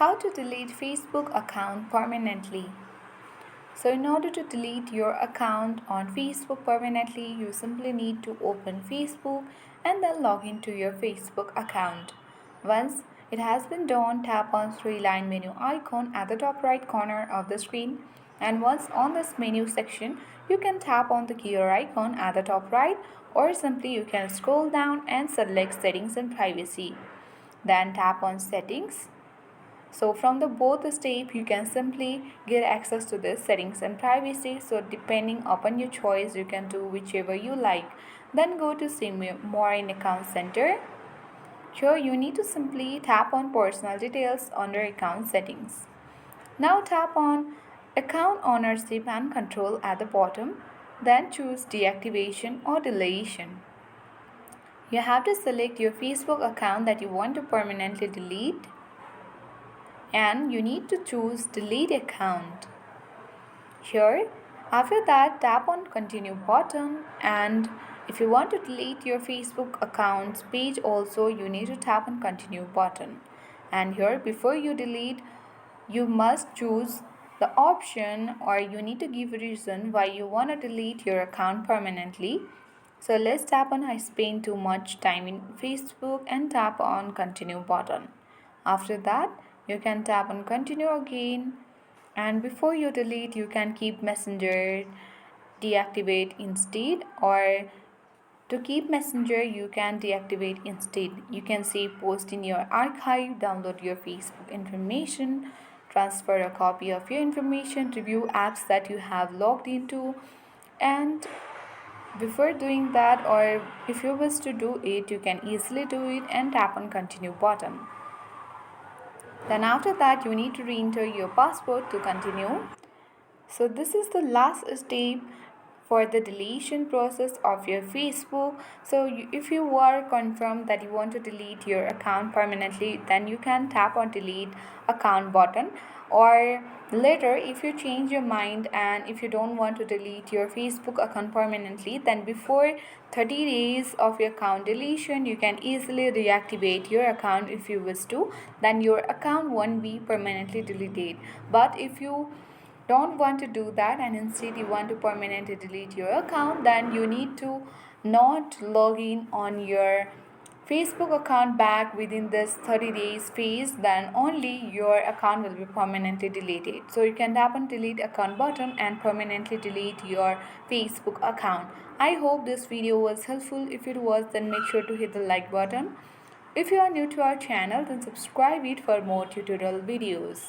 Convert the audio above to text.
How to delete Facebook account permanently. So in order to delete your account on Facebook permanently, you simply need to open Facebook and then log into your Facebook account. Once it has been done, tap on three-line menu icon at the top right corner of the screen, and once on this menu section, you can tap on the gear icon at the top right, or simply you can scroll down and select settings and privacy. Then tap on settings. So from the both step you can simply get access to this settings and privacy. So depending upon your choice, you can do whichever you like. Then go to see more in account center. Here you need to simply tap on personal details under account settings. Now tap on account ownership and control at the bottom. Then choose deactivation or deletion. You have to select your Facebook account that you want to permanently delete, and you need to choose delete account. Here, after that, tap on continue button, and if you want to delete your Facebook account's page also, you need to tap on continue button. And here, before you delete, you must choose the option, or you need to give a reason why you want to delete your account permanently. So let's tap on I spend too much time in Facebook and tap on continue button. After that, you can tap on continue again, and before you delete you can keep messenger deactivate instead, or to keep messenger you can deactivate instead. You can save post in your archive, download your Facebook information, transfer a copy of your information, review apps that you have logged into, and before doing that, or if you wish to do it, you can easily do it and tap on continue button. Then after that you need to re-enter your password to continue. So this is the last step for the deletion process of your Facebook. So if you are confirmed that you want to delete your account permanently, then you can tap on delete account button. Or later, if you change your mind and if you don't want to delete your Facebook account permanently, then before 30 days of your account deletion, you can easily reactivate your account if you wish to. Then your account won't be permanently deleted. But if you don't want to do that and instead you want to permanently delete your account, then you need to not log in on your Facebook account back within this 30 days phase, then only your account will be permanently deleted. So you can tap on delete account button and permanently delete your Facebook account. I hope this video was helpful. If it was, then make sure to hit the like button. If you are new to our channel, then subscribe it for more tutorial videos.